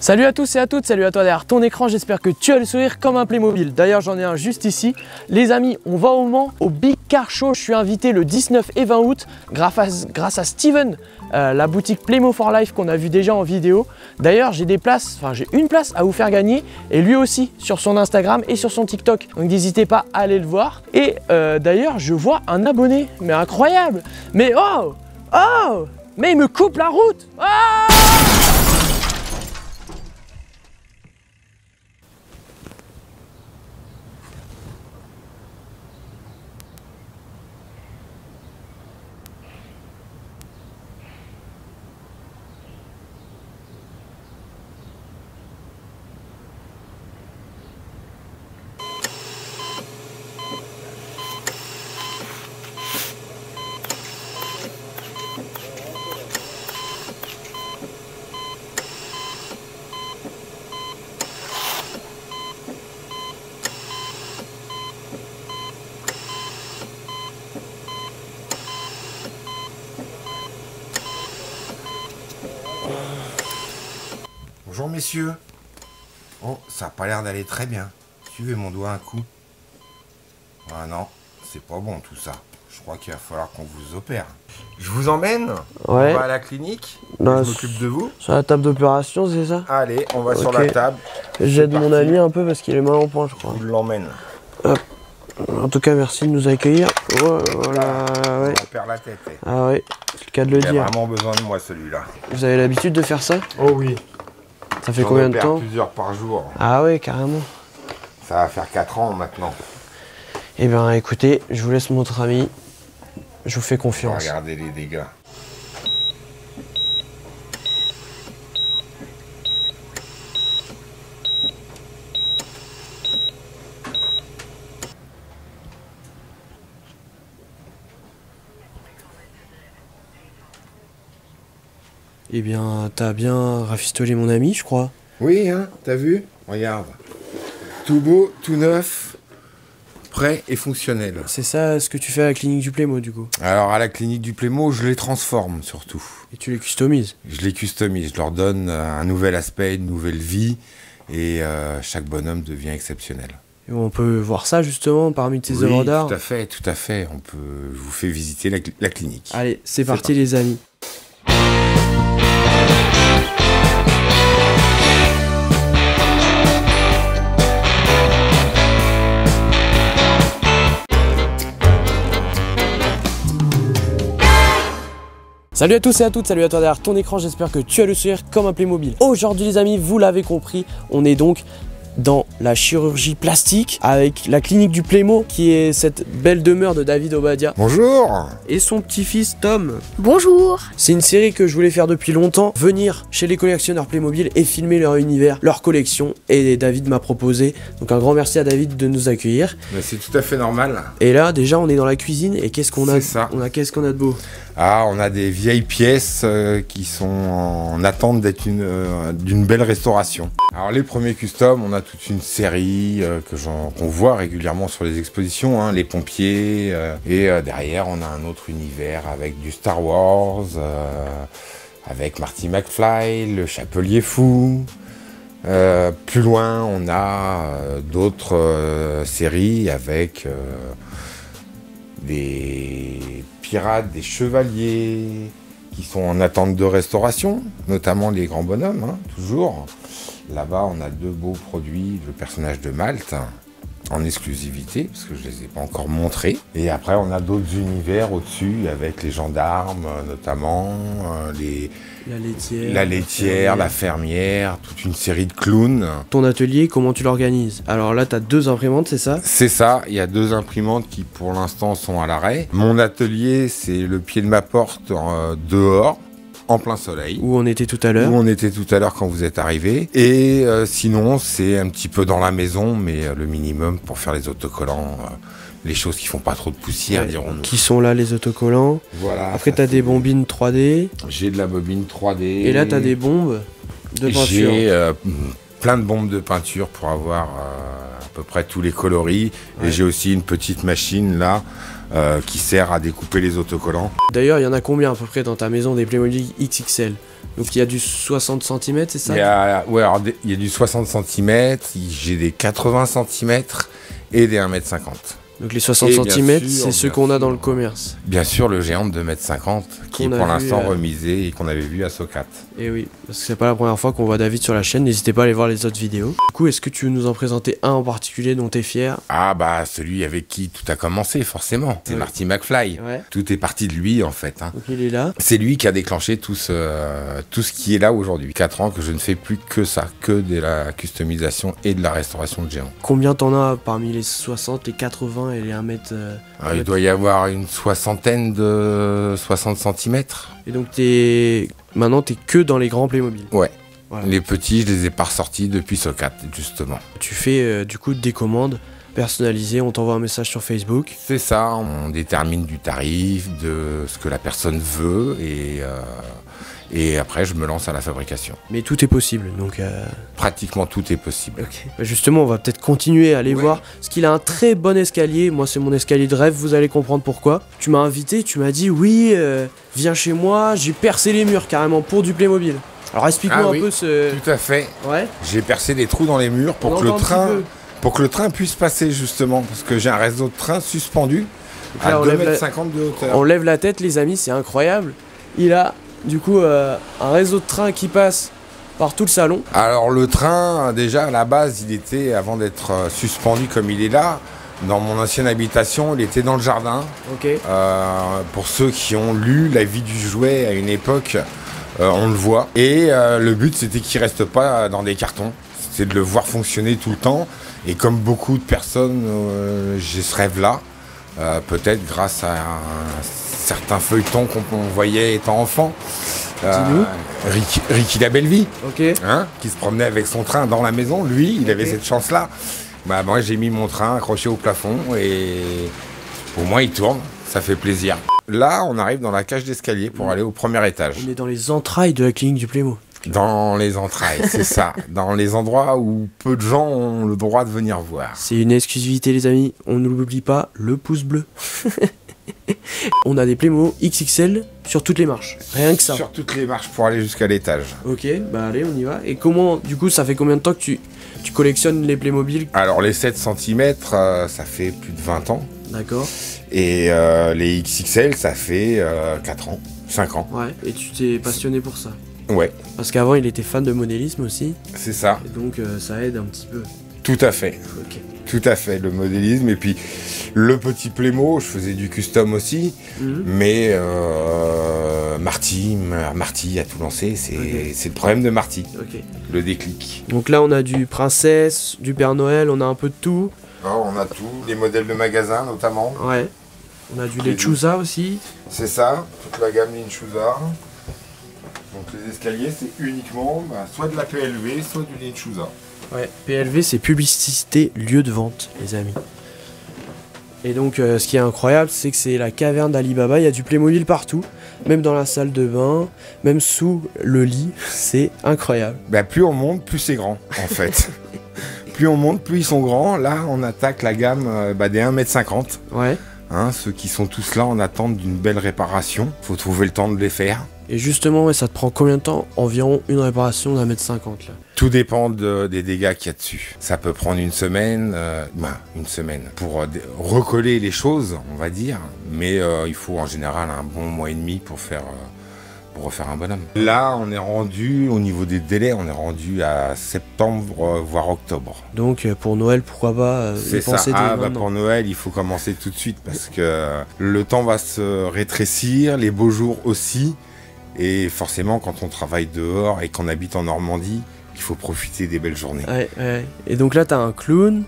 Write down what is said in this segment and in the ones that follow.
Salut à tous et à toutes, salut à toi derrière ton écran, j'espère que tu as le sourire comme un Playmobil. D'ailleurs j'en ai un juste ici. Les amis, on va au Mans, au Big Car Show. Je suis invité le 19 et 20 août grâce à Steven, la boutique Playmo for Life qu'on a vu déjà en vidéo. D'ailleurs j'ai des places, j'ai une place à vous faire gagner et lui aussi sur son Instagram et sur son TikTok. Donc n'hésitez pas à aller le voir. Et d'ailleurs je vois un abonné, mais incroyable. Mais oh, mais il me coupe la route. Oh! Bonjour messieurs. Oh, ça a pas l'air d'aller très bien. Suivez mon doigt un coup. Ah non, c'est pas bon tout ça. Je crois qu'il va falloir qu'on vous opère. Je vous emmène. Ouais. On va à la clinique. Non, je m'occupe de vous. Sur la table d'opération, c'est ça? Allez, on va sur la table. J'aide mon ami un peu parce qu'il est mal en point, je crois. Je l'emmène. En tout cas, merci de nous accueillir. Oh, voilà, ouais. On perd la tête. Ah ouais, c'est le cas de le Il dire. a vraiment besoin de moi celui-là. Vous avez l'habitude de faire ça? Oh oui. Ça fait combien de temps? Plusieurs par jour. Ah ouais, carrément. Ça va faire 4 ans maintenant. Eh bien, écoutez, je vous laisse votre ami. Je vous fais confiance. Regardez les dégâts. Eh bien, t'as bien rafistolé mon ami, je crois. Oui, hein, t'as vu? Regarde. Tout beau, tout neuf, prêt et fonctionnel. C'est ça ce que tu fais à la clinique du Playmo, du coup? Alors, à la clinique du Playmo, je les transforme surtout. Et tu les customises? Je les customise, je leur donne un nouvel aspect, une nouvelle vie, et chaque bonhomme devient exceptionnel. Et on peut voir ça, justement, parmi tes œuvres d'art? Tout à fait, tout à fait. Je vous fais visiter la clinique. Allez, c'est parti les amis. Salut à tous et à toutes, salut à toi derrière ton écran, j'espère que tu as le sourire comme un Playmobil. Aujourd'hui les amis, vous l'avez compris, on est donc dans la chirurgie plastique avec la clinique du Playmo qui est cette belle demeure de David Obadia. Bonjour. Et son petit-fils Tom. Bonjour. C'est une série que je voulais faire depuis longtemps, venir chez les collectionneurs Playmobil et filmer leur univers, leur collection, et David m'a proposé. Donc un grand merci à David de nous accueillir. Mais c'est tout à fait normal. Et là déjà on est dans la cuisine et qu'est-ce qu'on a? C'est ça. Qu'est-ce qu'on a de beau? Ah, on a des vieilles pièces qui sont en attente d'être d'une belle restauration. Alors les premiers customs, on a toute une série qu'on voit régulièrement sur les expositions, hein, les pompiers, et derrière on a un autre univers avec du Star Wars, avec Marty McFly, le Chapelier Fou. Plus loin on a d'autres séries avec des pirates, des chevaliers qui sont en attente de restauration, notamment les grands bonhommes, hein, toujours. Là-bas, on a deux beaux produits, le personnage de Malte, en exclusivité, parce que je ne les ai pas encore montrés. Et après, on a d'autres univers au-dessus, avec les gendarmes, notamment, la laitière, la fermière, toute une série de clowns. Ton atelier, comment tu l'organises? Alors là, tu as 2 imprimantes, c'est ça? C'est ça, il y a 2 imprimantes qui pour l'instant sont à l'arrêt. Mon atelier, c'est le pied de ma porte dehors, en plein soleil. Où on était tout à l'heure. Où on était tout à l'heure quand vous êtes arrivés. Et sinon, c'est un petit peu dans la maison, mais le minimum pour faire les autocollants. Les choses qui font pas trop de poussière, dirons-nous. Qui sont là, les autocollants. Voilà. Après, tu as des bombines 3D. J'ai de la bobine 3D. Et là, tu as des bombes de peinture. J'ai plein de bombes de peinture pour avoir à peu près tous les coloris. Ouais. Et j'ai aussi une petite machine là qui sert à découper les autocollants. D'ailleurs, il y en a combien à peu près dans ta maison des Playmobil XXL? Donc il y a du 60 cm, c'est ça? Il y a du 60 cm, j'ai des 80 cm et des 1,50 m. Donc les 60 cm, c'est ceux qu'on a dans le commerce. Bien sûr, le géant de 2,50 m qui est pour l'instant remisé et qu'on avait vu à Socat. Et oui, parce que c'est pas la première fois qu'on voit David sur la chaîne, n'hésitez pas à aller voir les autres vidéos. Du coup, est-ce que tu veux nous en présenter un en particulier dont tu es fier? Ah bah celui avec qui tout a commencé forcément, c'est Marty McFly. Ouais. Tout est parti de lui en fait. Hein. Donc il est là. C'est lui qui a déclenché tout ce qui est là aujourd'hui. 4 ans que je ne fais plus que ça, que de la customisation et de la restauration de géants. Combien t'en as parmi les 60, les 80 et les 1 mètre il doit y avoir une soixantaine de 60 cm. Et donc maintenant t'es que dans les grands Playmobil. Ouais. Voilà. Les petits, je les ai pas ressortis depuis Socat, justement. Tu fais du coup des commandes personnalisées, on t'envoie un message sur Facebook. C'est ça, on détermine du tarif, de ce que la personne veut et après je me lance à la fabrication. Mais tout est possible, donc... Pratiquement tout est possible. Okay. Bah justement, on va peut-être continuer à aller voir, parce qu'il a un très bon escalier. Moi, c'est mon escalier de rêve, vous allez comprendre pourquoi. Tu m'as invité, tu m'as dit, oui, viens chez moi, j'ai percé les murs carrément pour du Playmobil. Alors explique-moi un peu ce... Tout à fait. Ouais. J'ai percé des trous dans les murs pour que le train puisse passer justement, parce que j'ai un réseau de train suspendu à 2,50 m de hauteur. On lève la tête les amis, c'est incroyable. Il a du coup un réseau de train qui passe par tout le salon. Alors le train, déjà à la base, il était, avant d'être suspendu comme il est là, dans mon ancienne habitation, il était dans le jardin. Ok. Pour ceux qui ont lu La vie du jouet à une époque, on le voit. Et le but, c'était qu'il reste pas dans des cartons. C'était de le voir fonctionner tout le temps. Et comme beaucoup de personnes, j'ai ce rêve-là. Peut-être grâce à certains feuilletons qu'on voyait étant enfant. Ricky la belle vie, hein, qui se promenait avec son train dans la maison. Lui, il avait cette chance-là. Bah, moi, j'ai mis mon train accroché au plafond et au moins il tourne. Ça fait plaisir. Là, on arrive dans la cage d'escalier pour aller au premier étage. On est dans les entrailles de la clinique du Playmo. Dans les entrailles, c'est ça. Dans les endroits où peu de gens ont le droit de venir voir. C'est une exclusivité les amis, on ne l'oublie pas, le pouce bleu. On a des Playmo XXL sur toutes les marches, rien que ça. Sur toutes les marches pour aller jusqu'à l'étage. Ok, bah allez, on y va. Et comment, du coup, ça fait combien de temps que tu collectionnes les Playmobil? Alors les 7 cm, ça fait plus de 20 ans. D'accord. Et les XXL, ça fait 4 ans, 5 ans. Ouais, et tu t'es passionné pour ça? Ouais. Parce qu'avant, il était fan de modélisme aussi. C'est ça. Et donc, ça aide un petit peu. Tout à fait. Ok. Tout à fait, le modélisme. Et puis, le petit Playmo, je faisais du custom aussi. Mais Marty a tout lancé. C'est le problème de Marty. Le déclic. Donc là, on a du Princesse, du Père Noël, on a un peu de tout. Oh, on a tout, les modèles de magasins notamment. Ouais. On a du Lechuza aussi. C'est ça, toute la gamme Lechuza. Donc les escaliers, c'est uniquement soit de la PLV, soit du Lechuza. Ouais, PLV, c'est publicité lieu de vente, les amis. Et donc, ce qui est incroyable, c'est que c'est la caverne d'Alibaba. Il y a du Playmobil partout, même dans la salle de bain, même sous le lit. C'est incroyable. Bah, plus on monte, plus c'est grand, en fait. Plus on monte, plus ils sont grands. Là, on attaque la gamme des 1,50 m. Ouais. Hein, ceux qui sont tous là en attente d'une belle réparation. Faut trouver le temps de les faire. Et justement, ça te prend combien de temps? Environ une réparation d'1,50 m là. Tout dépend des dégâts qu'il y a dessus. Ça peut prendre une semaine, pour recoller les choses, on va dire. Mais il faut en général un bon mois et demi pour refaire un bonhomme. Là, on est rendu, au niveau des délais, on est rendu à septembre, voire octobre. Donc pour Noël, pourquoi pas c'est ça. Pour Noël, il faut commencer tout de suite parce que le temps va se rétrécir, les beaux jours aussi. Et forcément, quand on travaille dehors et qu'on habite en Normandie, il faut profiter des belles journées. Ouais. Et donc là, t'as un clown,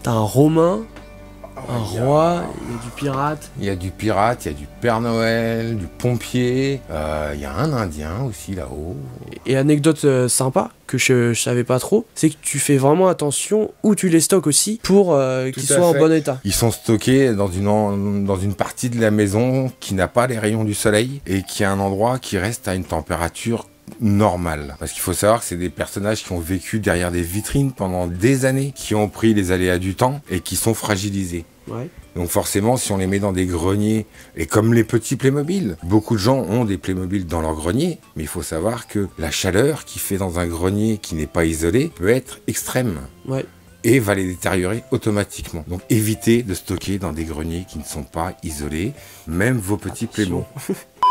t'as un romain, un roi, il y a du pirate. Il y a du pirate, il y a du Père Noël, du pompier, il y a un Indien aussi là-haut. Et anecdote sympa, que je savais pas trop, c'est que tu fais vraiment attention où tu les stockes aussi pour qu'ils soient en bon état. Ils sont stockés dans une partie de la maison qui n'a pas les rayons du soleil et qui est un endroit qui reste à une température normale. Parce qu'il faut savoir que c'est des personnages qui ont vécu derrière des vitrines pendant des années, qui ont pris les aléas du temps et qui sont fragilisés. Ouais. Donc forcément, si on les met dans des greniers, et comme les petits Playmobil, beaucoup de gens ont des Playmobil dans leur grenier, mais il faut savoir que la chaleur qui fait dans un grenier qui n'est pas isolé peut être extrême. Ouais. Et va les détériorer automatiquement. Donc évitez de stocker dans des greniers qui ne sont pas isolés, même vos petits Playmo.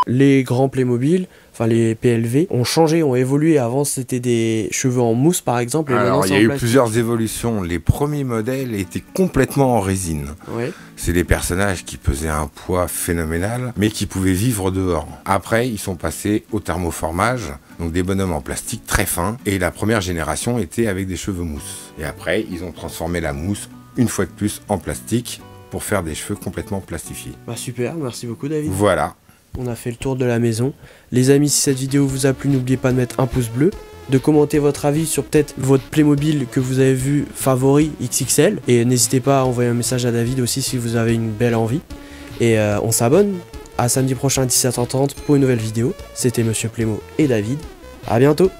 Les grands Playmobil, enfin les PLV, ont changé, ont évolué. Avant c'était des cheveux en mousse par exemple. Et alors il y a en eu plastique. plusieurs évolutions. Les premiers modèles étaient complètement en résine. Ouais. C'est des personnages qui pesaient un poids phénoménal, mais qui pouvaient vivre dehors. Après, ils sont passés au thermoformage, donc des bonhommes en plastique très fins. Et la première génération était avec des cheveux mousse. Et après, ils ont transformé la mousse, une fois de plus, en plastique, pour faire des cheveux complètement plastifiés. Bah super, merci beaucoup David. Voilà. On a fait le tour de la maison. Les amis, si cette vidéo vous a plu, n'oubliez pas de mettre un pouce bleu, de commenter votre avis sur peut-être votre Playmobil que vous avez vu favori XXL. Et n'hésitez pas à envoyer un message à David aussi si vous avez une belle envie. Et on s'abonne. À samedi prochain à 17h30 pour une nouvelle vidéo. C'était Monsieur Playmo et David. À bientôt.